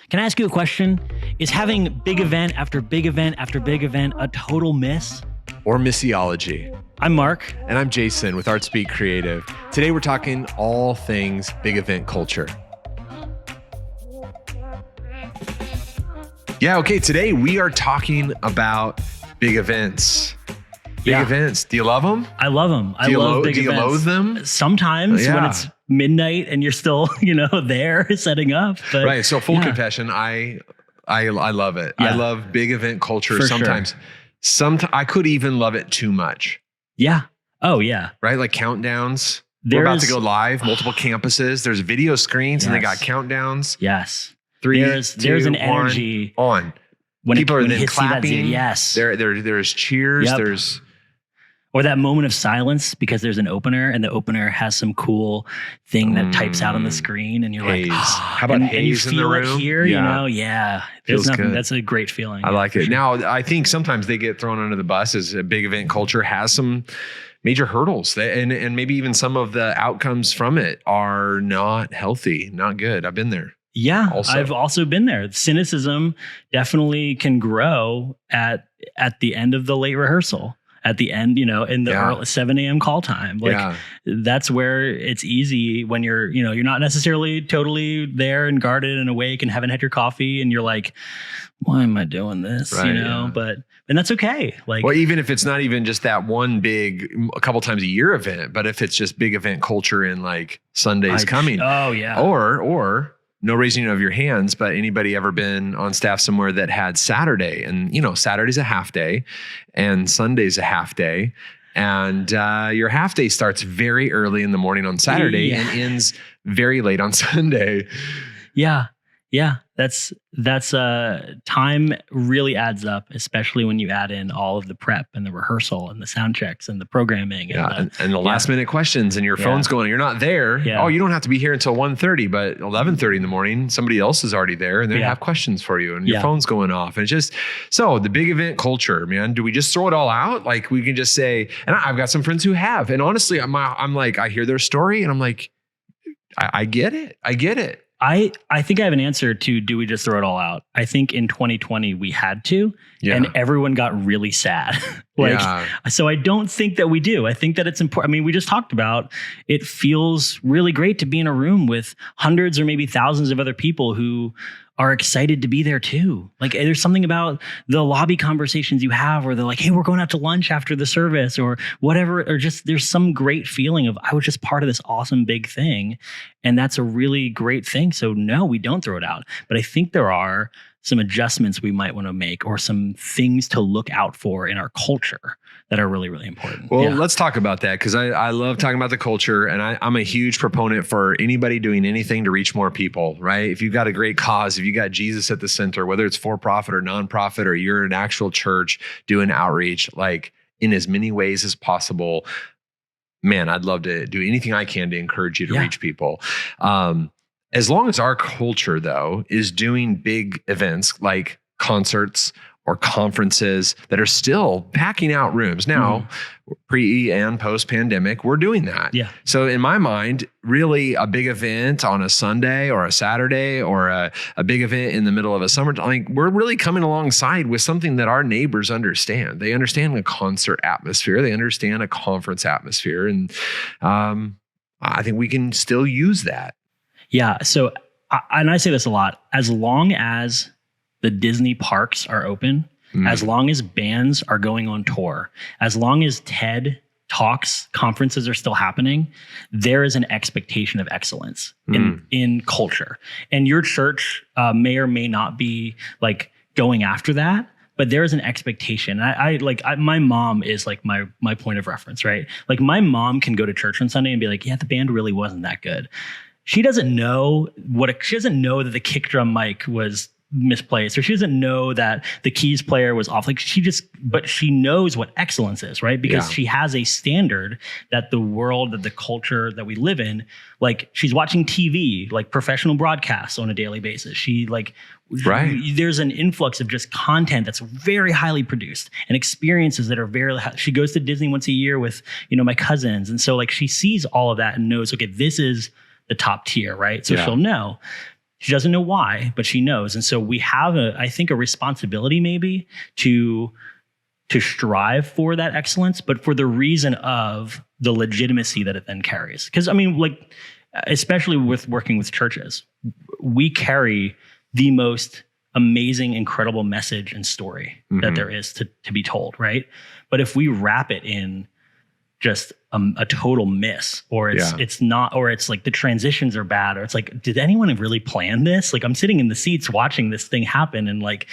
Can I ask you a question? Is having big event after big event after big event a total miss? Or missiology? I'm Mark. And I'm Jason with ArtSpeak Creative. Today we're talking all things big event culture. Yeah, okay, today we are talking about big events. Big events. Do you love them? I love them. I love big events. Do you loathe them? Sometimes when it's midnight and you're still, there setting up. But right. So full confession, I love it. Yeah. I love big event culture. For Sometimes I could even love it too much. Yeah. Oh yeah. Right. Like countdowns. We're about to go live, multiple campuses. There's video screens and they got countdowns. Yes. 3, there's 2, an energy on. When people are then hits clapping. Yes. There's cheers. Yep. There's or that moment of silence because there's an opener and the opener has some cool thing that types out on the screen and you're haze. Like, how about haze in the room? And you feel it here, There's nothing. Good. That's a great feeling. I like it. Sure. Now, I think sometimes they get thrown under the bus as a big event culture has some major hurdles and maybe even some of the outcomes from it are not healthy, not good. I've been there. Yeah, I've also been there. Cynicism definitely can grow at the end of the late rehearsal. At the end, in the early 7 a.m. call time. That's where it's easy when you're not necessarily totally there and guarded and awake and haven't had your coffee and you're like, why am I doing this? Right, and that's okay. Well, even if it's not even just that one big, a couple times a year event, but if it's just big event culture and like Sunday's coming. Oh yeah. Or no raising of your hands, but anybody ever been on staff somewhere that had Saturday and, Saturday's a half day and Sunday's a half day. And your half day starts very early in the morning on Saturday and ends very late on Sunday. Yeah. Yeah. That's time really adds up, especially when you add in all of the prep and the rehearsal and the sound checks and the programming. And the last minute questions and your phone's going, you're not there. Yeah. Oh, you don't have to be here until 1:30, but 11:30 in the morning, somebody else is already there and they have questions for you and your phone's going off. And it's just, so the big event culture, man, do we just throw it all out? Like we can just say, and I've got some friends who have, and honestly, I'm like, I hear their story and I'm like, I get it. I get it. I think I have an answer to, do we just throw it all out? I think in 2020 we had to, and everyone got really sad. So I don't think that we do. I think that it's important. I mean, we just talked about, it feels really great to be in a room with hundreds or maybe thousands of other people who are excited to be there too. Like there's something about the lobby conversations you have where they're like, hey, we're going out to lunch after the service or whatever, or just there's some great feeling of I was just part of this awesome big thing. And that's a really great thing. So no, we don't throw it out. But I think there are some adjustments we might want to make or some things to look out for in our culture that are really, really important. Well, let's talk about that because I love talking about the culture and I'm a huge proponent for anybody doing anything to reach more people, right? If you've got a great cause, if you got Jesus at the center, whether it's for profit or nonprofit, or you're an actual church doing outreach, like in as many ways as possible, man, I'd love to do anything I can to encourage you to reach people. As long as our culture, though, is doing big events like concerts or conferences that are still packing out rooms. Now, pre and post-pandemic, we're doing that. Yeah. So in my mind, really a big event on a Sunday or a Saturday or a big event in the middle of a summer, like we're really coming alongside with something that our neighbors understand. They understand a concert atmosphere. They understand a conference atmosphere. And I think we can still use that. Yeah. So, and I say this a lot, as long as the Disney parks are open, as long as bands are going on tour, as long as TED Talks, conferences are still happening, there is an expectation of excellence in culture. And your church may or may not be like going after that, but there is an expectation. My mom is like my point of reference, right? Like my mom can go to church on Sunday and be like, yeah, the band really wasn't that good. She doesn't know that the kick drum mic was misplaced, or she doesn't know that the keys player was off. But she knows what excellence is, right? Because she has a standard that the culture that we live in, like she's watching TV, like professional broadcasts on a daily basis. There's an influx of just content that's very highly produced and experiences that are she goes to Disney once a year with, my cousins. And so like she sees all of that and knows, okay, this is the top tier, right? So she'll know. She doesn't know why, but she knows. And so we have I think a responsibility maybe to strive for that excellence, but for the reason of the legitimacy that it then carries. Because I mean, like, especially with working with churches, we carry the most amazing, incredible message and story that there is to be told, right? But if we wrap it in just a total miss, or it's not, or it's like the transitions are bad, or it's like, did anyone really plan this? Like, I'm sitting in the seats watching this thing happen, and like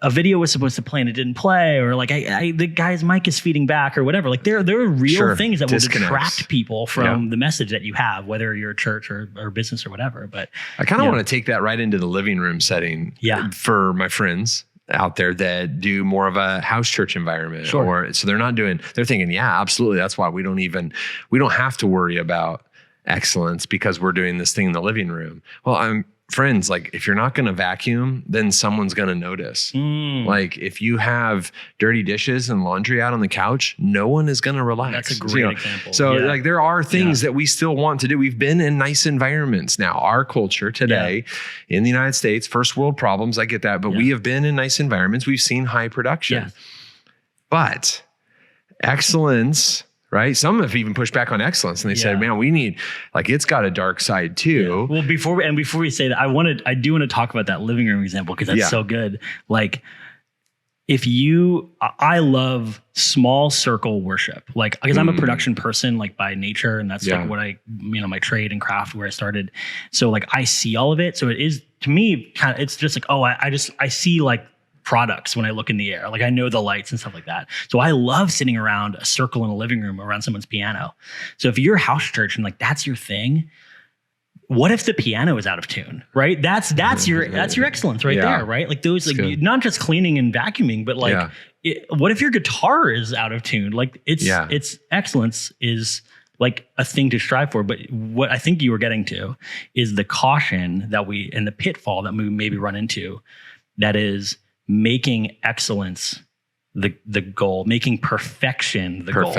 a video was supposed to play and it didn't play, or like the guy's mic is feeding back or whatever. Like there are real things that will detract people from the message that you have, whether you're a church or business or whatever. But I kind of want to take that right into the living room setting for my friends out there that do more of a house church environment. Or so they're thinking, yeah, absolutely. That's why we don't have to worry about excellence because we're doing this thing in the living room. Well, friends, like if you're not going to vacuum, then someone's going to notice. Like if you have dirty dishes and laundry out on the couch, no one is going to relax. That's a great example. So like there are things that we still want to do. We've been in nice environments. Now our culture today in the United States, first world problems, I get that, but we have been in nice environments. We've seen high production, but excellence, right? Some have even pushed back on excellence, and they said, man, we need, like, it's got a dark side too. Well, before we say that, I do want to talk about that living room example, because that's so good. Like, I love small circle worship, like, because I'm a production person, like by nature. And that's like what my trade and craft, where I started. So like, I see all of it. So it is, to me, kind of, it's just like, I see like products when I look in the air. Like I know the lights and stuff like that. So I love sitting around a circle in a living room around someone's piano. So if you're a house church and like that's your thing, what if the piano is out of tune, right? That's your excellence right there, right? Like those, like not just cleaning and vacuuming, but like what if your guitar is out of tune? Like it's excellence is like a thing to strive for. But what I think you were getting to is the caution and the pitfall that we maybe run into, that is making excellence the goal, making perfection the goal.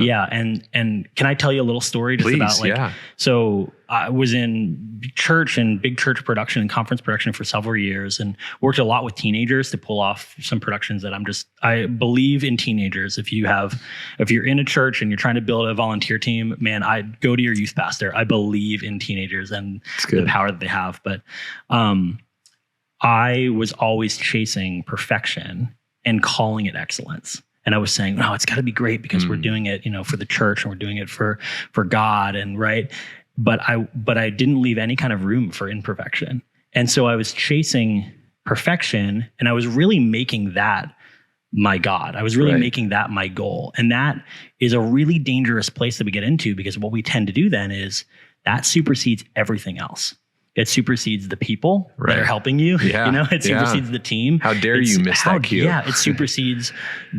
Yeah. And can I tell you a little story just about like, so I was in church and big church production and conference production for several years, and worked a lot with teenagers to pull off some productions that I believe in teenagers. If you're in a church and you're trying to build a volunteer team, man, I'd go to your youth pastor. I believe in teenagers and the power that they have. But, I was always chasing perfection and calling it excellence. And I was saying, no, it's got to be great because we're doing it, for the church, and we're doing it for God, and right. But I didn't leave any kind of room for imperfection. And so I was chasing perfection, and I was really making that my God. I was really making that my goal. And that is a really dangerous place that we get into, because what we tend to do then is that supersedes everything else. It supersedes the people that are helping you. It supersedes the team. How dare you miss that cue? Yeah, it supersedes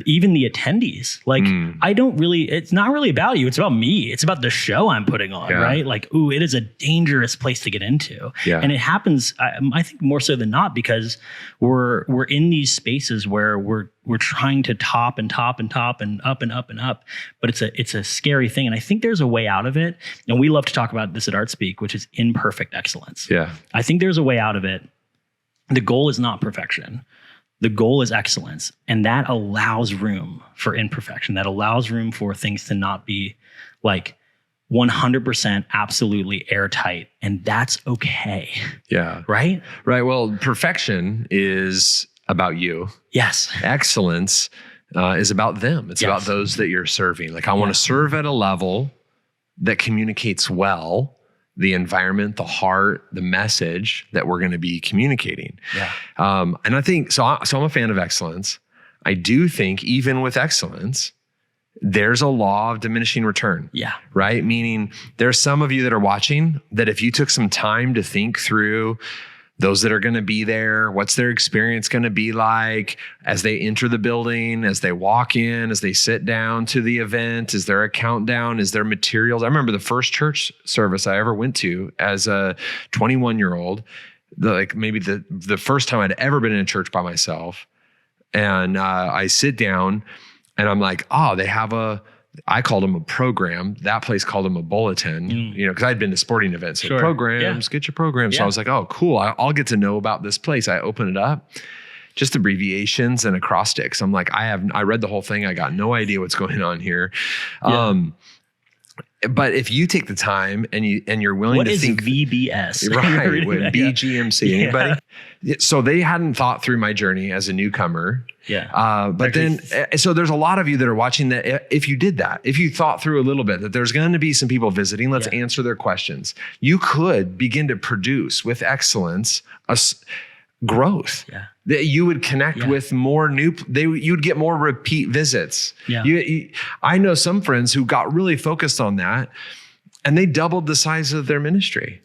even the attendees. Like, it's not really about you. It's about me. It's about the show I'm putting on, right? Like, it is a dangerous place to get into. And it happens, I think, more so than not, because we're in these spaces where we're trying to top and top and top and up and up and up, but it's a scary thing. And I think there's a way out of it. And we love to talk about this at ArtSpeak, which is imperfect excellence. Yeah. I think there's a way out of it. The goal is not perfection. The goal is excellence. And that allows room for imperfection. That allows room for things to not be like 100% absolutely airtight. And that's okay. Yeah. Right? Right. Well, perfection is about you. Yes. Excellence is about them. It's about those that you're serving. Like, I want to serve at a level that communicates well the environment, the heart, the message that we're going to be communicating. Yeah. And I think, so I'm a fan of excellence. I do think even with excellence, there's a law of diminishing return. Yeah. Right? Meaning there's some of you that are watching that if you took some time to think through those that are going to be there, what's their experience going to be like as they enter the building, as they walk in, as they sit down to the event? Is there a countdown? Is there materials? I remember the first church service I ever went to as a 21-year-old, maybe the first time I'd ever been in a church by myself. And I sit down and I'm like, they have a I called them a program. That place called them a bulletin, because I'd been to sporting events. So programs, get your programs. So I was like, oh, cool. I'll get to know about this place. I open it up, just abbreviations and acrostics. I'm like, I read the whole thing. I got no idea what's going on here. But if you take the time and you're willing to think VBS, right? BGMC, anybody? So they hadn't thought through my journey as a newcomer. But then, so there's a lot of you that are watching that. If you did that, if you thought through a little bit that there's going to be some people visiting, let's answer their questions. You could begin to produce with excellence growth. That you would connect with more you'd get more repeat visits. I know some friends who got really focused on that and they doubled the size of their ministry.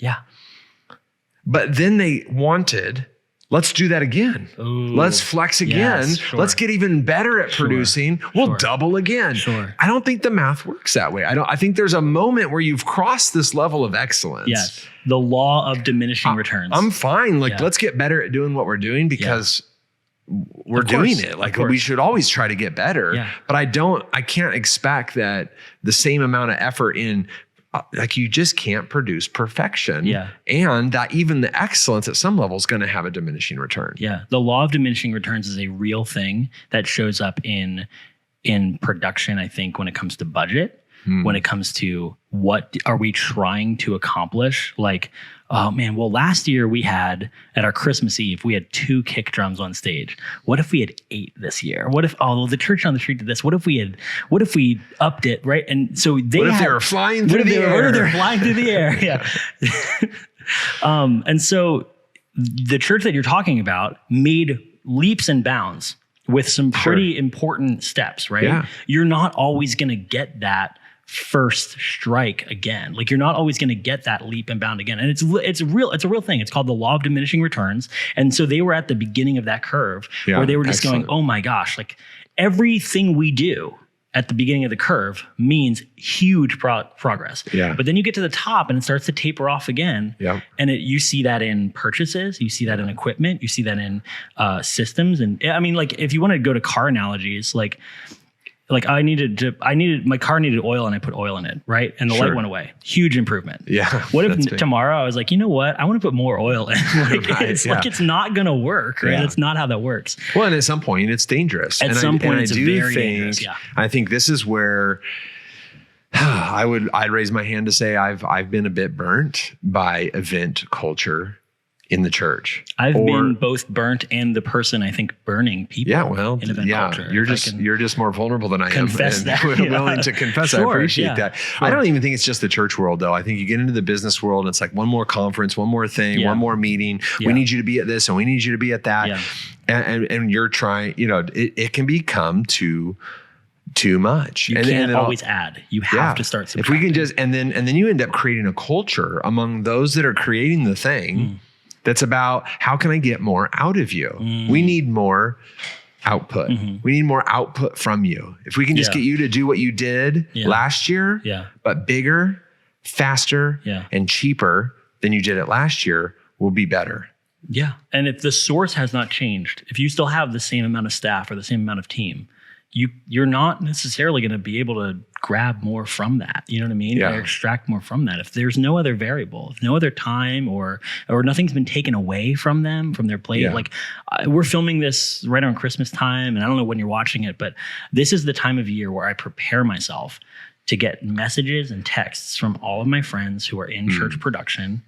But then they wanted, let's do that again. Ooh, let's flex again. Let's get even better at producing. We'll double again. I don't think the math works that way. I think there's a moment where you've crossed this level of excellence. The law of diminishing returns. I'm fine. Let's get better at doing what we're doing because we're doing it. We should always try to get better. But I can't expect that the same amount of effort in you just can't produce perfection. And that even the excellence at some level is going to have a diminishing return. The law of diminishing returns is a real thing that shows up in production, I think, when it comes to budget. When it comes to what are we trying to accomplish? Oh man, well, last year we had at our Christmas Eve, we had 2 kick drums on stage. What if we had 8 this year? What if, the church on the street did this? What if we upped it, right? And so they were flying through the air? What if they're flying through the air? And so the church that you're talking about made leaps and bounds with some pretty important steps, right? You're not always going to get that first strike again. You're not always going to get that leap and bound again. And it's a real thing. It's called the law of diminishing returns. And so they were at the beginning of that curve where they were just going, oh my gosh, everything we do at the beginning of the curve means huge progress. But then you get to the top and it starts to taper off again. And you see that in purchases, you see that in equipment, you see that in systems. And I mean, if you want to go to car analogies, my car needed oil and I put oil in it, right? And the light went away. Huge improvement. What if tomorrow I was like, you know what? I want to put more oil in. It's not going to work, right? That's not how that works. Well, and at some point it's dangerous. At some point it's very dangerous. I think this is where I'd raise my hand to say I've been a bit burnt by event culture in the church. I've been both burnt and the person I think burning people. In event culture. You're just more vulnerable than I am. Confess that. Willing to confess. I appreciate that. I don't even think it's just the church world though. I think you get into the business world and it's one more conference, one more thing, one more meeting. We need you to be at this and we need you to be at that. And you're trying, it can become too much. You can't always add. You have to start subtracting. If we can just, and then you end up creating a culture among those that are creating the thing. That's about how can I get more out of you? We need more output. We need more output from you. If we can just get you to do what you did last year, but bigger, faster, and cheaper than you did it last year, we'll be better. And if the source has not changed, if you still have the same amount of staff or the same amount of team, you're not necessarily going to be able to grab more from that. You know what I mean? Or extract more from that. If there's no other variable, if no other time or nothing's been taken away from them, from their plate. We're filming this right around Christmas time, and I don't know when you're watching it, but this is the time of year where I prepare myself to get messages and texts from all of my friends who are in church production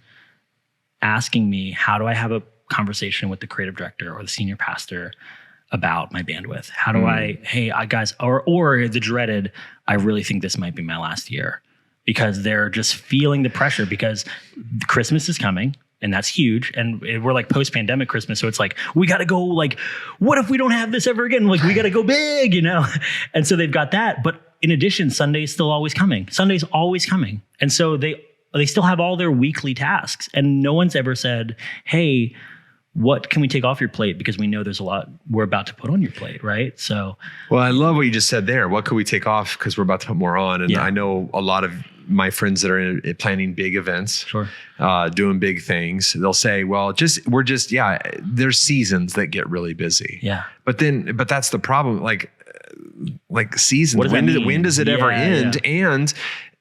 asking me, how do I have a conversation with the creative director or the senior pastor about my bandwidth? How do guys, or the dreaded, I really think this might be my last year, because they're just feeling the pressure because Christmas is coming and that's huge. And we're post-pandemic Christmas. So it's we got to go what if we don't have this ever again? We got to go big, And so they've got that. But in addition, Sunday's still always coming. Sunday's always coming. And so they still have all their weekly tasks. And no one's ever said, hey, what can we take off your plate? Because we know there's a lot we're about to put on your plate, right? So, well, I love what you just said there. What could we take off? Because we're about to put more on. And I know a lot of my friends that are planning big events, doing big things. They'll say, well, there's seasons that get really busy. But that's the problem. like seasons. When does it ever end? And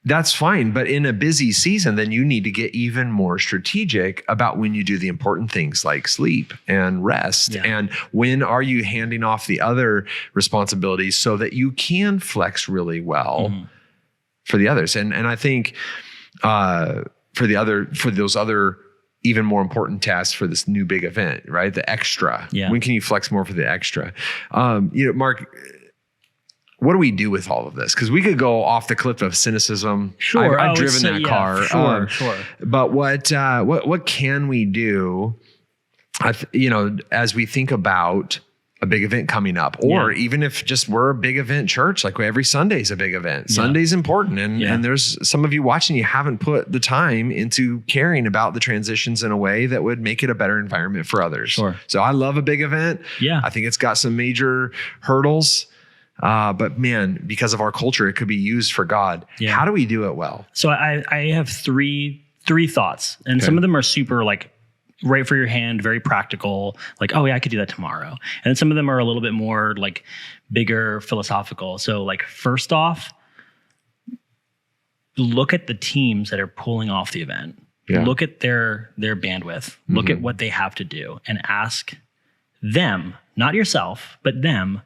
that's fine. But in a busy season, then you need to get even more strategic about when you do the important things like sleep and rest. Yeah. And when are you handing off the other responsibilities so that you can flex really well for the others. And I think for those other even more important tasks for this new big event, right? The extra. Yeah. When can you flex more for the extra? Mark, what do we do with all of this? Because we could go off the cliff of cynicism. Sure, I've driven that car. Sure. But what can we do? As we think about a big event coming up, or even if just we're a big event church, like every Sunday is a big event. Sunday's important, and there's some of you watching, you haven't put the time into caring about the transitions in a way that would make it a better environment for others. Sure. So I love a big event. Yeah, I think it's got some major hurdles. But man, because of our culture, it could be used for God. Yeah. How do we do it well? So I have three thoughts, and some of them are super like right for your hand, very practical. Like, oh yeah, I could do that tomorrow. And then some of them are a little bit more like bigger philosophical. So like first off, look at the teams that are pulling off the event. Yeah. Look at their bandwidth. Look at what they have to do, and ask them, not yourself, but them,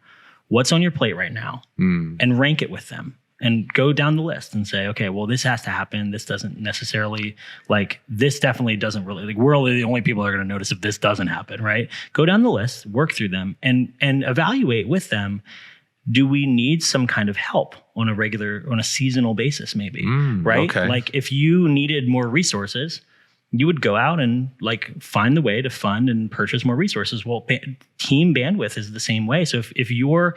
what's on your plate right now, and rank it with them, and go down the list and say, okay, well, this has to happen. This doesn't necessarily, like, this definitely doesn't really, like, we're the only people that are going to notice if this doesn't happen, right? Go down the list, work through them, and evaluate with them. Do we need some kind of help on a seasonal basis, maybe, right? Okay. Like if you needed more resources, you would go out and like find the way to fund and purchase more resources. Well, team bandwidth is the same way. So if you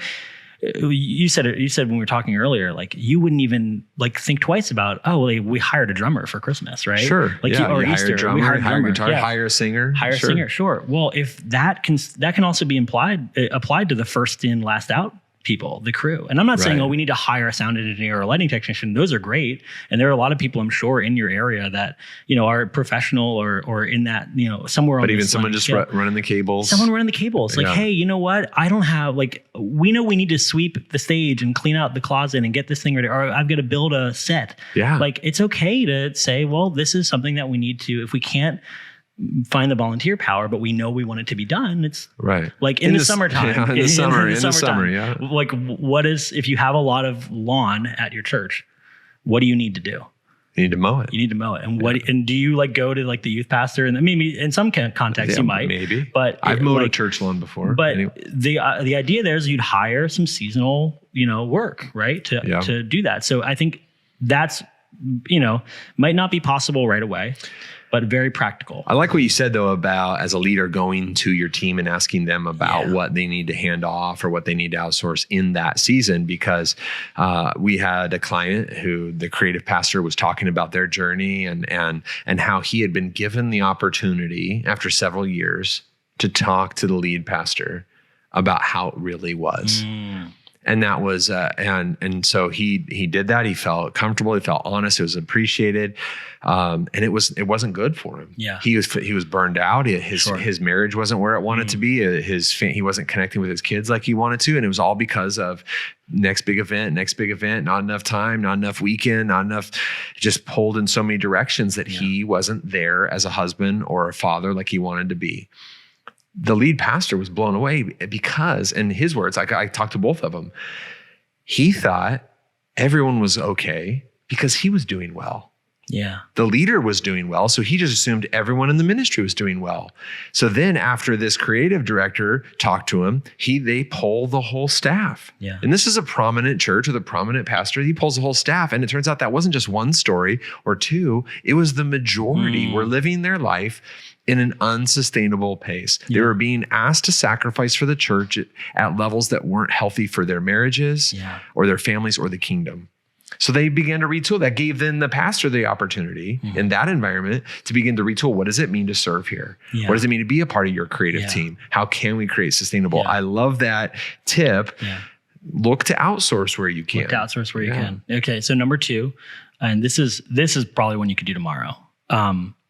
said when we were talking earlier, like you wouldn't even like think twice about, we hired a drummer for Christmas, right? Sure. Like or Easter, we hired a drummer, guitar, hire a singer, singer. Sure. Well, if that can also be applied to the first in, last out people, the crew. And I'm not saying, we need to hire a sound engineer or a lighting technician. Those are great. And there are a lot of people, I'm sure, in your area that, are professional or in that, somewhere. But even someone just running the cables. Someone running the cables. Like, hey, you know what? I don't have, like, we know we need to sweep the stage and clean out the closet and get this thing ready. Or I've got to build a set. Yeah. Like, it's okay to say, well, this is something that we need to, if we can't find the volunteer power, but we know we want it to be done. It's right. Like in the summertime. Yeah, in the summer, yeah. Like if you have a lot of lawn at your church, what do you need to do? You need to mow it. And do you like go to like the youth pastor? And maybe in some context you might. Maybe. But I've mowed a church lawn before. But anyway. The idea there is you'd hire some seasonal, work, right? To do that. So I think that's, might not be possible right away, but very practical. I like what you said, though, about as a leader going to your team and asking them about what they need to hand off or what they need to outsource in that season, because we had a client who the creative pastor was talking about their journey and how he had been given the opportunity after several years to talk to the lead pastor about how it really was. And that was, and so he did that. He felt comfortable. He felt honest. It was appreciated, and it wasn't good for him. Yeah, he was burned out. His marriage wasn't where it wanted to be. He wasn't connecting with his kids like he wanted to, and it was all because of next big event, not enough time, not enough weekend, not enough. Just pulled in so many directions that he wasn't there as a husband or a father like he wanted to be. The lead pastor was blown away because, in his words, I talked to both of them, he thought everyone was okay because he was doing well. Yeah. The leader was doing well, so he just assumed everyone in the ministry was doing well. So then after this creative director talked to him, they poll the whole staff. Yeah. And this is a prominent church with a prominent pastor. He polls the whole staff, and it turns out that wasn't just one story or two. It was the majority were living their life in an unsustainable pace. Yeah. They were being asked to sacrifice for the church at levels that weren't healthy for their marriages or their families or the kingdom. So they began to retool. That gave then the pastor the opportunity in that environment to begin to retool. What does it mean to serve here? Yeah. What does it mean to be a part of your creative team? How can we create sustainable? I love that tip. Yeah. Look to outsource where you can. Look to outsource where you can. Okay, so number 2, and this is probably one you could do tomorrow.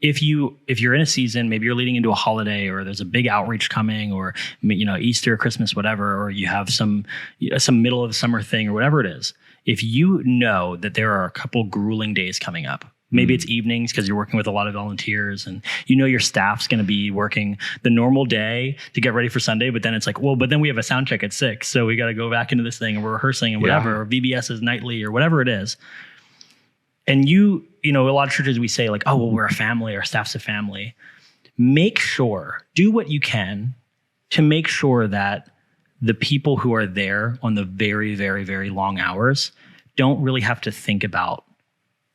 if you're in a season, maybe you're leading into a holiday, or there's a big outreach coming, or Easter, Christmas, whatever, or you have some middle of the summer thing or whatever it is. If you know that there are a couple grueling days coming up, maybe it's evenings because you're working with a lot of volunteers, and your staff's going to be working the normal day to get ready for Sunday, but then it's like, well, but then we have a sound check at 6, so we got to go back into this thing and we're rehearsing and whatever, or VBS is nightly or whatever it is. And a lot of churches, we say like, oh, well, we're a family, our staff's a family. Do what you can to make sure that the people who are there on the very, very, very long hours don't really have to think about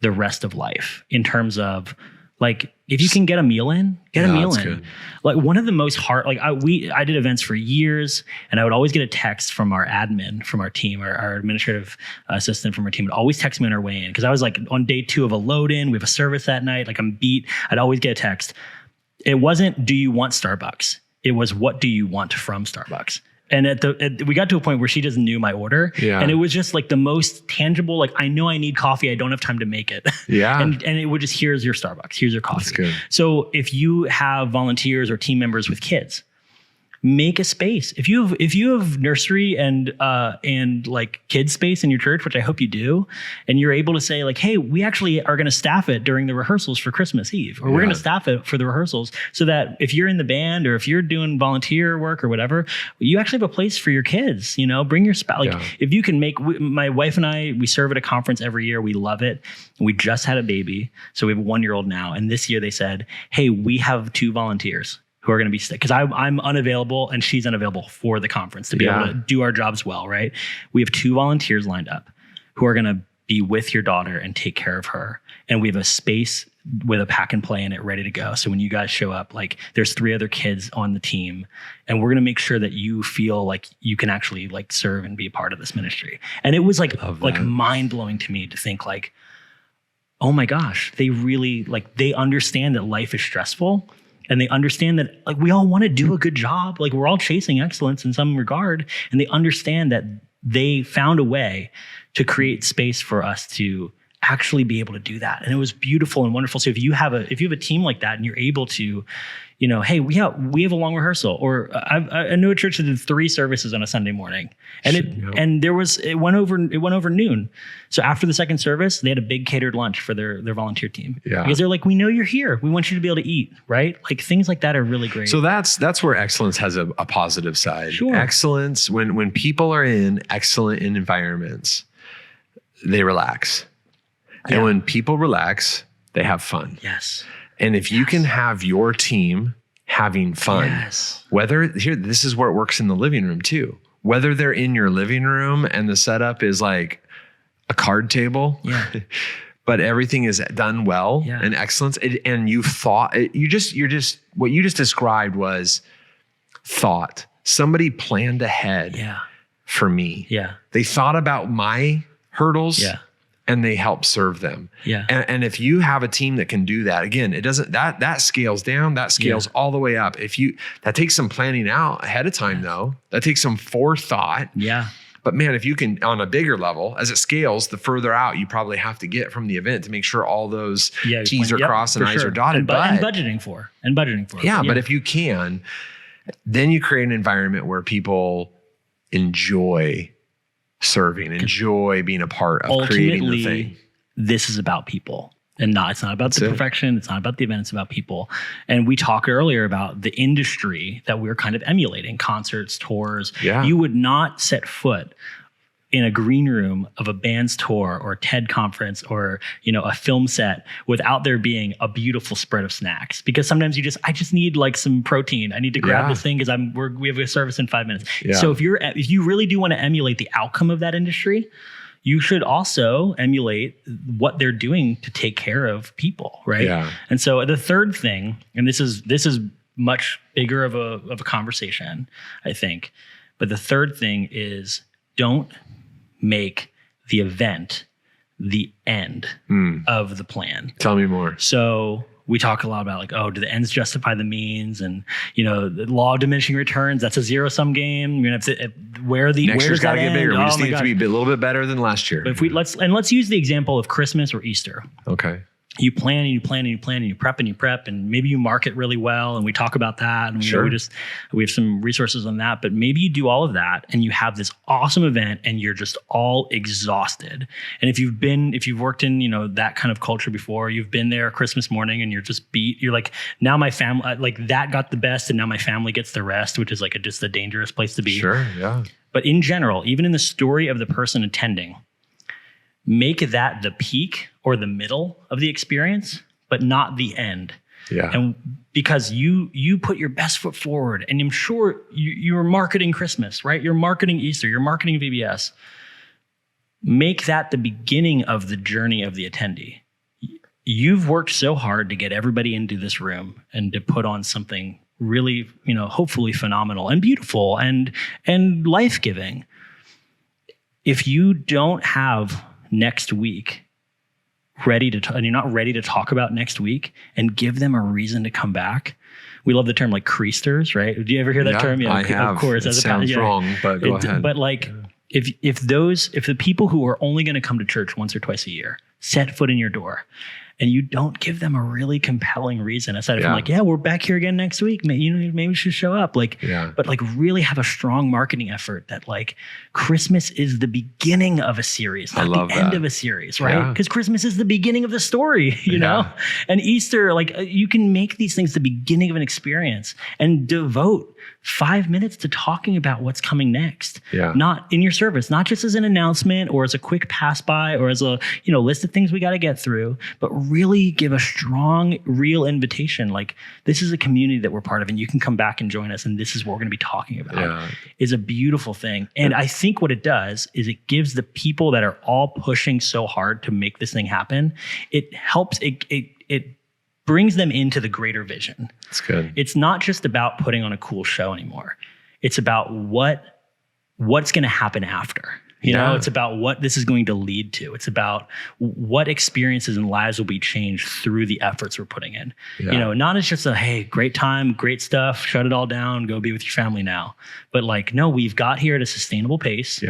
the rest of life in terms of like, if you can get a meal in, get a meal in. Good. Like one of the most hard, like I did events for years, and I would always get a text from our admin, from our team, our administrative assistant from our team would always text me on our way in. Because I was like on day 2 of a load in, we have a service that night, like I'm beat. I'd always get a text. It wasn't, do you want Starbucks? It was, what do you want from Starbucks? And we got to a point where she just knew my order. Yeah. And it was just like the most tangible, like, I know I need coffee. I don't have time to make it. Yeah. and it would just, here's your Starbucks. Here's your coffee. That's good. So if you have volunteers or team members with kids, make a space. If you have nursery and like kids space in your church, which I hope you do, and you're able to say like, hey, we actually are going to staff it during the rehearsals for Christmas Eve, or we're going to staff it for the rehearsals, so that if you're in the band or if you're doing volunteer work or whatever, you actually have a place for your kids. Bring your spouse. Like if you can my wife and I, we serve at a conference every year. We love it. We just had a baby, so we have a 1-year-old now. And this year they said, hey, we have 2 volunteers who are going to be sick, because I'm unavailable and she's unavailable for the conference to be able to do our jobs well, right? We have 2 volunteers lined up who are going to be with your daughter and take care of her. And we have a space with a pack and play in it ready to go. So when you guys show up, like there's 3 other kids on the team, and we're going to make sure that you feel like you can actually like serve and be a part of this ministry. And it was like mind blowing to me to think like, oh my gosh, they really they understand that life is stressful. And they understand that like we all want to do a good job. Like we're all chasing excellence in some regard. And they understand that they found a way to create space for us to actually be able to do that. And it was beautiful and wonderful. So if you have a team like that and you're able to, hey, we have a long rehearsal, or I know a church that did 3 services on a Sunday morning, and it went over noon. So after the second service, they had a big catered lunch for their volunteer team. Yeah. Because they're like, we know you're here. We want you to be able to eat, right? Like things like that are really great. So that's where excellence has a positive side. Sure. Excellence, when people are in excellent environments, they relax. Yeah. And when people relax, they have fun. Yes. And if you can have your team having fun, this is where it works in the living room too. Whether they're in your living room and the setup is like a card table, but everything is done well and excellence. And you've thought, what you just described was thought. Somebody planned ahead for me. Yeah. They thought about my hurdles. Yeah. And they help serve them. Yeah. And if you have a team that can do that, again, it doesn't, that scales down, that scales all the way up. That takes some planning out ahead of time though. That takes some forethought. Yeah. But man, if you can, on a bigger level, as it scales, the further out you probably have to get from the event to make sure all those T's are crossed and I's are dotted. And budgeting for. Yeah. But if you can, then you create an environment where people enjoy serving, enjoy being a part of creating the thing. This is about people, and it's not about the perfection. It's not about the event. It's about people. And we talked earlier about the industry that we're kind of emulating: concerts, tours. Yeah. You would not set foot in a green room of a band's tour or a TED conference or, a film set without there being a beautiful spread of snacks. Because sometimes I just need like some protein. I need to grab this thing because we have a service in 5 minutes. Yeah. So if you really do want to emulate the outcome of that industry, you should also emulate what they're doing to take care of people, right? Yeah. And so the third thing, and this is much bigger of a conversation, I think, but the third thing is don't make the event the end of the plan. Tell me more. So we talk a lot about like, do the ends justify the means? And, the law of diminishing returns, that's a zero-sum game. You're going to have to, next year's got to get bigger. We just need it to be a little bit better than last year. But let's use the example of Christmas or Easter. Okay. you plan and you plan and you plan and you prep and maybe you market really well, and we talk about that, and Sure. we have some resources on that, but maybe you do all of that and you have this awesome event and you're just all exhausted. And if you've worked in, that kind of culture before, you've been there Christmas morning and you're just beat, you're like, now my family, like that got the best and now my family gets the rest, which is like just a dangerous place to be. Sure, yeah. But in general, even in the story of the person attending, make that the peak or the middle of the experience, but not the end. Yeah. And because you put your best foot forward, and I'm sure you're marketing Christmas, right? You're marketing Easter, you're marketing VBS. Make that the beginning of the journey of the attendee. You've worked so hard to get everybody into this room and to put on something really, hopefully phenomenal and beautiful and life-giving. If you don't have next week and you're not ready to talk about next week and give them a reason to come back. We love the term like creasters, right? Do you ever hear that term? Yeah, I have. Of course. It sounds wrong, but go ahead. But if the people who are only going to come to church once or twice a year set foot in your door, and you don't give them a really compelling reason aside from we're back here again next week. Maybe we should show up. But really have a strong marketing effort that Christmas is the beginning of a series, not the end of a series, right? Because Christmas is the beginning of the story, you know? And Easter, you can make these things the beginning of an experience and devote 5 minutes to talking about what's coming next. Not in your service, not just as an announcement or as a quick pass by or as a list of things we got to get through, but really give a strong, real invitation. This is a community that we're part of, and you can come back and join us, and this is what we're going to be talking about. Is a beautiful thing. And I think what it does is it gives the people that are all pushing so hard to make this thing happen, it helps, it brings them into the greater vision. That's good. It's not just about putting on a cool show anymore. It's about what's going to happen after. It's about what this is going to lead to. It's about what experiences and lives will be changed through the efforts we're putting in. Not as just hey, great time, great stuff, shut it all down, go be with your family now. But no, we've got here at a sustainable pace.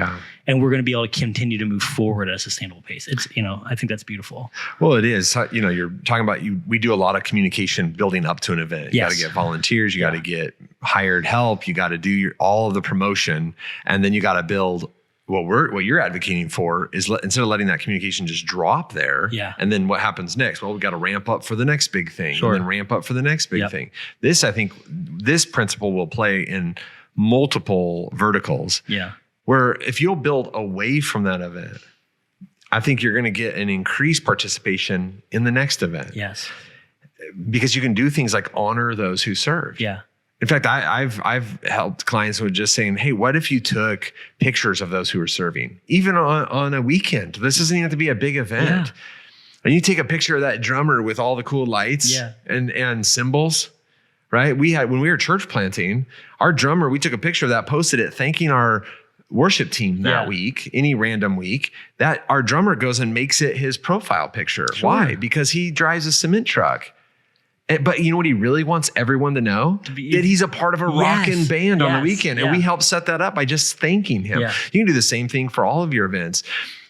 And we're going to be able to continue to move forward at a sustainable pace. It's, I think that's beautiful. Well, it is. You're talking about we do a lot of communication building up to an event. You got to get volunteers, you got to get hired help, you got to do all of the promotion, and then you got to build. What you're advocating for is instead of letting that communication just drop there, and then what happens next? Well, we got to ramp up for the next big thing, and then ramp up for the next big thing. I think this principle will play in multiple verticals. Where if you'll build away from that event, I think you're going to get an increased participation in the next event. Because you can do things like honor those who serve. In fact, I've helped clients with just saying, hey, what if you took pictures of those who are serving, even on a weekend? This doesn't even have to be a big event. And you take a picture of that drummer with all the cool lights and cymbals, right? When we were church planting, our drummer, we took a picture of that, posted it, thanking our worship team that week, any random week, that our drummer goes and makes it his profile picture. Why? Because he drives a cement truck. But you know what he really wants everyone to know? That he's a part of a rockin' band on the weekend. And we help set that up by just thanking him. You can do the same thing for all of your events.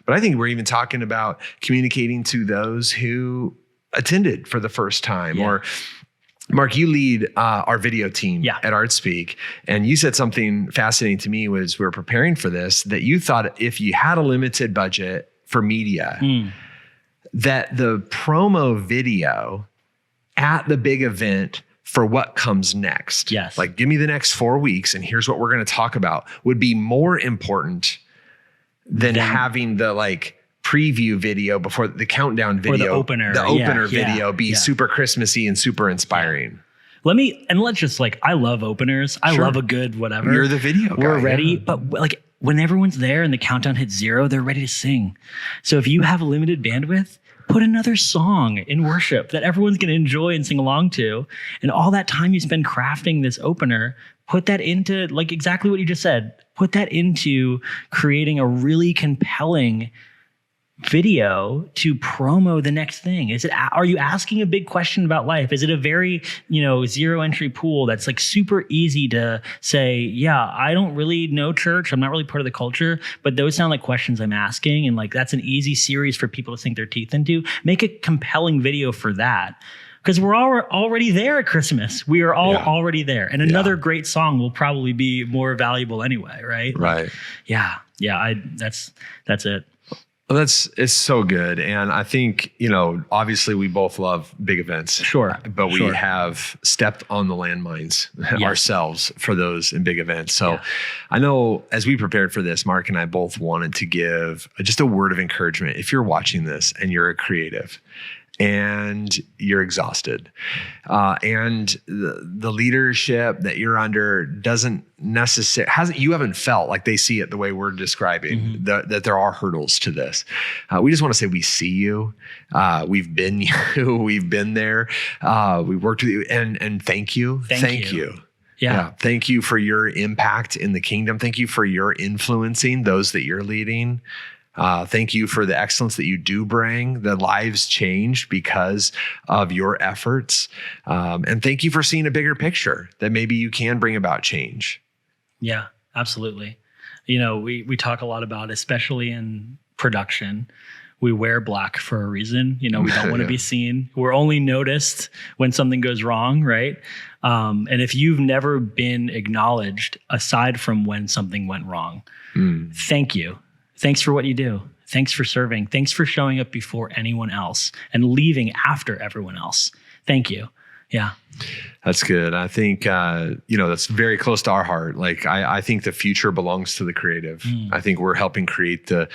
But I think we're even talking about communicating to those who attended for the first time. Or Mark, you lead our video team at ArtSpeak. And you said something fascinating to me was we were preparing for this, that you thought if you had a limited budget for media, that the promo video at the big event for what comes next. Give me the next 4 weeks and here's what we're going to talk about would be more important than having the preview video before the countdown video. Or the opener. Video be super Christmassy and super inspiring. Let's just I love openers. I love a good whatever. You're the video guy. We're ready. But when everyone's there and the countdown hits 0, they're ready to sing. So if you have a limited bandwidth, put another song in worship that everyone's going to enjoy and sing along to. And all that time you spend crafting this opener, put that into exactly what you just said. Put that into creating a really compelling video to promo the next thing? Are you asking a big question about life? Is it a very, zero entry pool that's like super easy to say, yeah, I don't really know church. I'm not really part of the culture, but those sound like questions I'm asking. And like, that's an easy series for people to sink their teeth into. Make a compelling video for that. Because we're already there at Christmas. We are all already there. And another great song will probably be more valuable anyway, right? Right. Yeah. That's it. Well, it's so good. And I think, obviously we both love big events. Sure. But we have stepped on the landmines ourselves for those in big events. So I know as we prepared for this, Mark and I both wanted to give just a word of encouragement. If you're watching this and you're a creative and you're exhausted, and the leadership that you're under you haven't felt like they see it the way we're describing, that there are hurdles to this. We just want to say we see you. We've been you. We've been there. We worked with you, and thank you. Thank you. Yeah. Thank you for your impact in the kingdom. Thank you for your influencing those that you're leading. Thank you for the excellence that you do bring. The lives changed because of your efforts. And thank you for seeing a bigger picture that maybe you can bring about change. Yeah, absolutely. We talk a lot about, especially in production, we wear black for a reason. We don't want to be seen. We're only noticed when something goes wrong, right? And if you've never been acknowledged aside from when something went wrong, thank you. Thanks for what you do. Thanks for serving. Thanks for showing up before anyone else and leaving after everyone else. Thank you. Yeah. That's good. I think, that's very close to our heart. Like, I think the future belongs to the creative. I think we're helping create the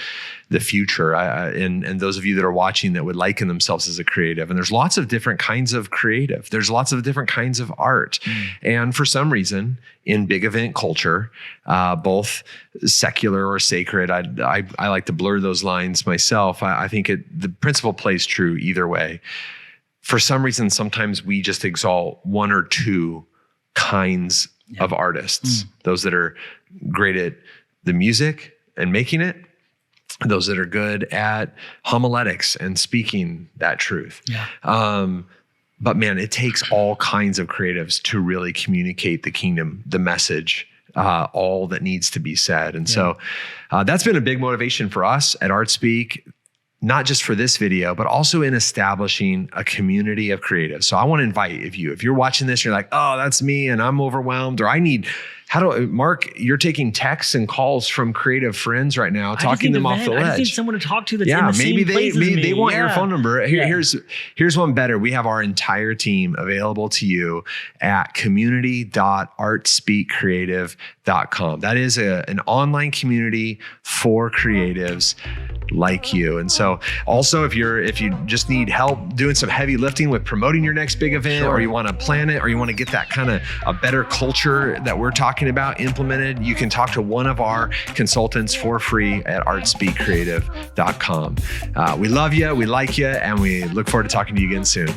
future. And those of you that are watching that would liken themselves as a creative, and there's lots of different kinds of creative. There's lots of different kinds of art. And for some reason, in big event culture, both secular or sacred, I like to blur those lines myself. I think the principle plays true either way. For some reason, sometimes we just exalt one or two kinds of artists. Those that are great at the music and making it, those that are good at homiletics and speaking that truth. But man, it takes all kinds of creatives to really communicate the kingdom, the message, all that needs to be said. And so that's been a big motivation for us at ArtSpeak. Not just for this video, but also in establishing a community of creatives. So I want to invite, if you're watching this, you're like, oh, that's me and I'm overwhelmed, or Mark, you're taking texts and calls from creative friends right now, talking them off the ledge. I just need someone to talk to that's in the same place as me. They want your phone number. Here's one better. We have our entire team available to you at community.artspeakcreative.com. That is an online community for creatives like you. And so also if you just need help doing some heavy lifting with promoting your next big event, or you want to plan it, or you want to get that kind of a better culture that we're talking about implemented, you can talk to one of our consultants for free at artspeakcreative.com. We love you, we like you, and we look forward to talking to you again soon.